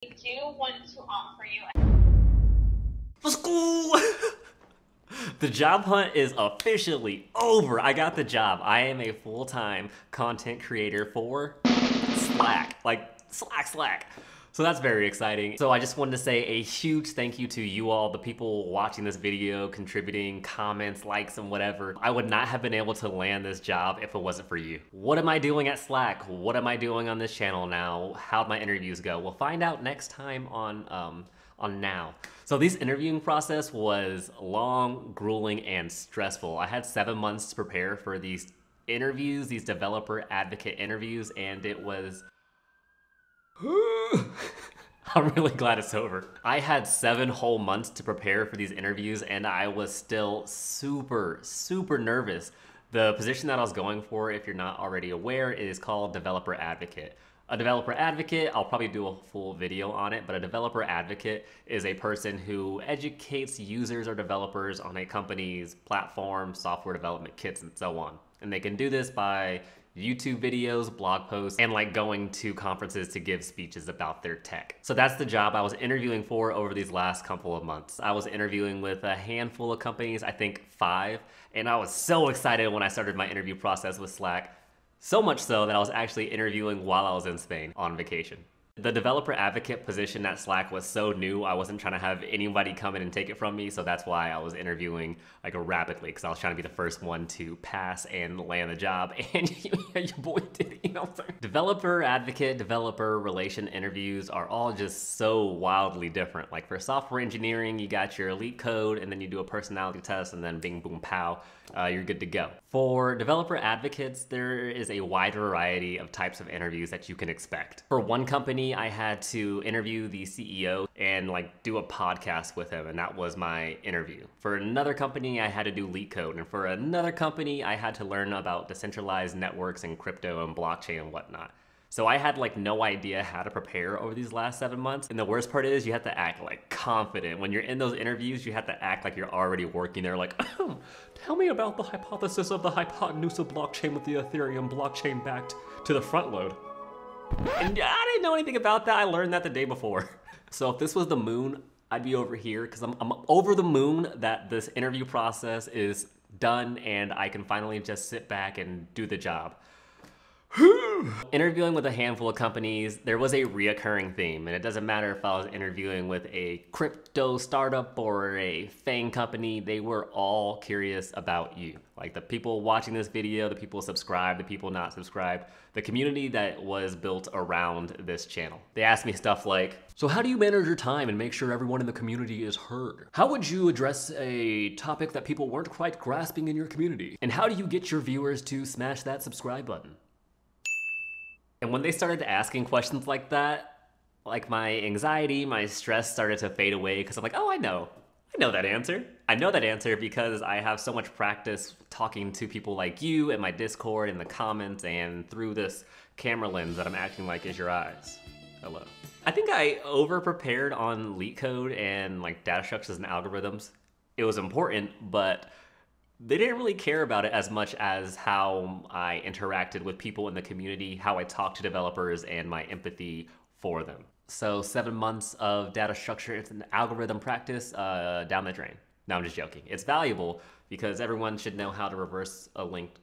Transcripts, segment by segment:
I do want to offer you. Let's go! The job hunt is officially over. I got the job. I am a full-time content creator for Slack. Like, Slack. So that's very exciting. So I just wanted to say a huge thank you to you all, the people watching this video, contributing, comments, likes, and whatever. I would not have been able to land this job if it wasn't for you. What am I doing at Slack? What am I doing on this channel now? How'd my interviews go? We'll find out next time on Now. So this interviewing process was long, grueling, and stressful. I had 7 months to prepare for these interviews, these developer advocate interviews, and it was I'm really glad it's over. I had 7 whole months to prepare for these interviews and I was still super nervous. The position that I was going for, if you're not already aware, is called developer advocate. A developer advocate, I'll probably do a full video on it, but a developer advocate is a person who educates users or developers on a company's platform, software development kits, and so on. And they can do this by YouTube videos, blog posts, and like going to conferences to give speeches about their tech. So that's the job I was interviewing for over these last couple of months. I was interviewing with a handful of companies, I think 5, and I was so excited when I started my interview process with Slack. So much so that I was actually interviewing while I was in Spain on vacation. The developer advocate position at Slack was so new, I wasn't trying to have anybody come in and take it from me, so that's why I was interviewing like rapidly, because I was trying to be the first one to pass and land the job, and your boy did it, you know what I'm saying? Developer advocate, developer relation interviews are all just so wildly different. Like for software engineering, you got your elite code, and then you do a personality test, and then bing, boom, pow, you're good to go. For developer advocates, there is a wide variety of types of interviews that you can expect. For one company, I had to interview the CEO and like do a podcast with him, and that was my interview. For another company, I had to do leak code, and for another company, I had to learn about decentralized networks and crypto and blockchain and whatnot. So I had like no idea how to prepare over these last 7 months. And the worst part is you have to act like confident. When you're in those interviews, you have to act like you're already working there. Like, tell me about the hypothesis of the hypotenuse of blockchain with the Ethereum blockchain backed to the front load. And I didn't know anything about that. I learned that the day before. So if this was the moon, I'd be over here because I'm over the moon that this interview process is done and I can finally just sit back and do the job. Interviewing with a handful of companies, there was a reoccurring theme, and it doesn't matter if I was interviewing with a crypto startup or a FANG company, they were all curious about you. Like the people watching this video, the people subscribed, the people not subscribed, the community that was built around this channel. They asked me stuff like, so how do you manage your time and make sure everyone in the community is heard? How would you address a topic that people weren't quite grasping in your community? And how do you get your viewers to smash that subscribe button? And when they started asking questions like that, like my anxiety, my stress started to fade away because I'm like, oh, I know that answer. I know that answer because I have so much practice talking to people like you in my Discord, in the comments, and through this camera lens that I'm acting like is your eyes. Hello. I think I over-prepared on leak code and like data structures and algorithms. It was important, but they didn't really care about it as much as how I interacted with people in the community, how I talked to developers, and my empathy for them. So 7 months of data structure and algorithm practice down the drain. No, I'm just joking. It's valuable because everyone should know how to reverse a linked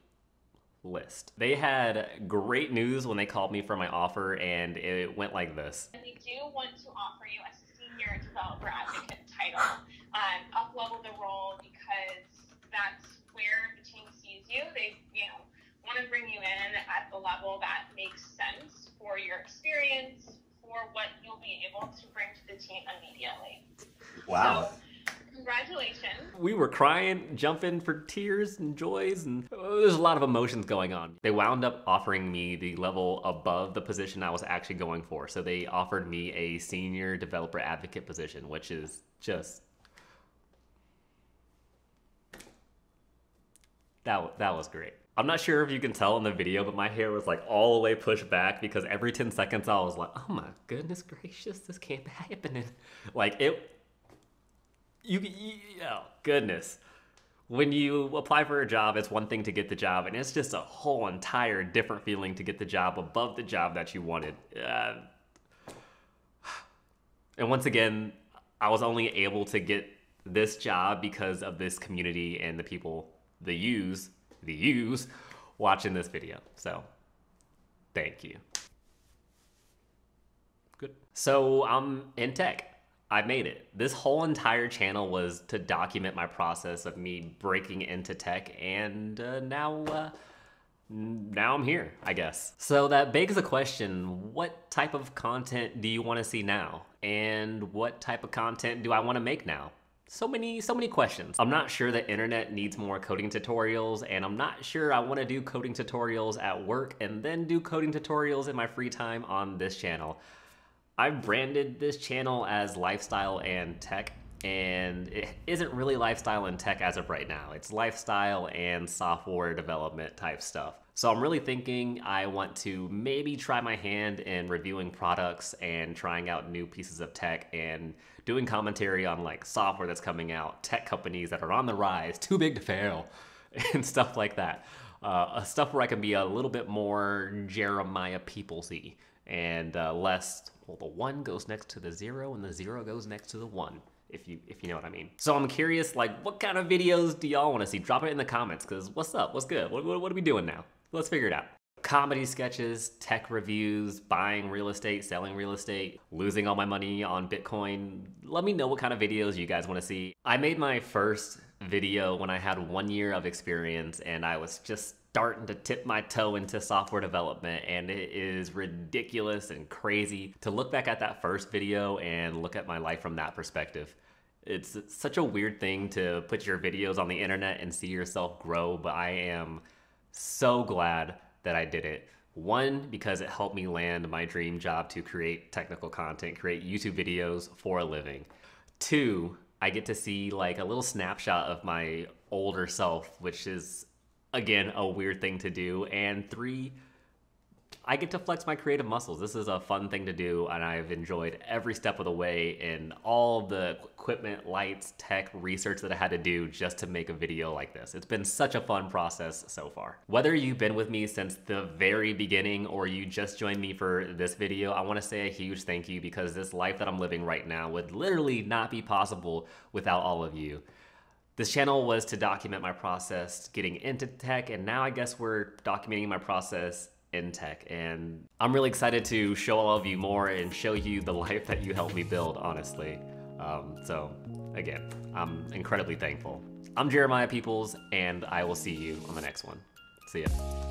list. They had great news when they called me for my offer, and it went like this. And we do want to offer you a senior developer advocate title, up-level the role because that's where the team sees you. They, want to bring you in at the level that makes sense for your experience, for what you'll be able to bring to the team immediately. Wow. So, congratulations. We were crying, jumping for tears and joys, and there's a lot of emotions going on. They wound up offering me the level above the position I was actually going for. So they offered me a senior developer advocate position, which is just That was great. I'm not sure if you can tell in the video, but my hair was like all the way pushed back because every 10 seconds I was like, oh my goodness gracious, this can't be happening. Like oh goodness. When you apply for a job, it's one thing to get the job, and it's just a whole entire different feeling to get the job above the job that you wanted. And once again, I was only able to get this job because of this community and the people, the yous watching this video. So thank you. Good. So I'm in tech. I made it. This whole entire channel was to document my process of me breaking into tech, and now I'm here, I guess. So that begs the question, what type of content do you want to see now? And what type of content do I want to make now? So many questions. I'm not sure the internet needs more coding tutorials, and I'm not sure I want to do coding tutorials at work and then do coding tutorials in my free time on this channel. I've branded this channel as lifestyle and tech, and it isn't really lifestyle and tech as of right now. It's lifestyle and software development type stuff. So I'm really thinking I want to maybe try my hand in reviewing products and trying out new pieces of tech and doing commentary on like software that's coming out, tech companies that are on the rise, too big to fail, and stuff like that. Stuff where I can be a little bit more Jeremiah Peoplesy and less, well, the 1 goes next to the 0 and the 0 goes next to the 1. If you know what I mean. So I'm curious, like, what kind of videos do y'all want to see? Drop it in the comments, because what's up? What's good? What are we doing now? Let's figure it out. Comedy sketches, tech reviews, buying real estate, selling real estate, losing all my money on Bitcoin. Let me know what kind of videos you guys want to see. I made my first video when I had 1 year of experience, and I was just starting to tip my toe into software development, and it is ridiculous and crazy to look back at that first video and look at my life from that perspective. It's such a weird thing to put your videos on the internet and see yourself grow, but I am so glad that I did it. 1, because it helped me land my dream job to create technical content, create YouTube videos for a living. 2, I get to see like a little snapshot of my older self, which is, again, a weird thing to do. And 3, I get to flex my creative muscles. This is a fun thing to do, and I've enjoyed every step of the way in all the equipment, lights, tech, research that I had to do just to make a video like this. It's been such a fun process so far. Whether you've been with me since the very beginning or you just joined me for this video, I want to say a huge thank you, because this life that I'm living right now would literally not be possible without all of you. This channel was to document my process getting into tech, and now I guess we're documenting my process in tech. And I'm really excited to show all of you more and show you the life that you helped me build, honestly. So again, I'm incredibly thankful. I'm Jeremiah Peoples, and I will see you on the next one. See ya.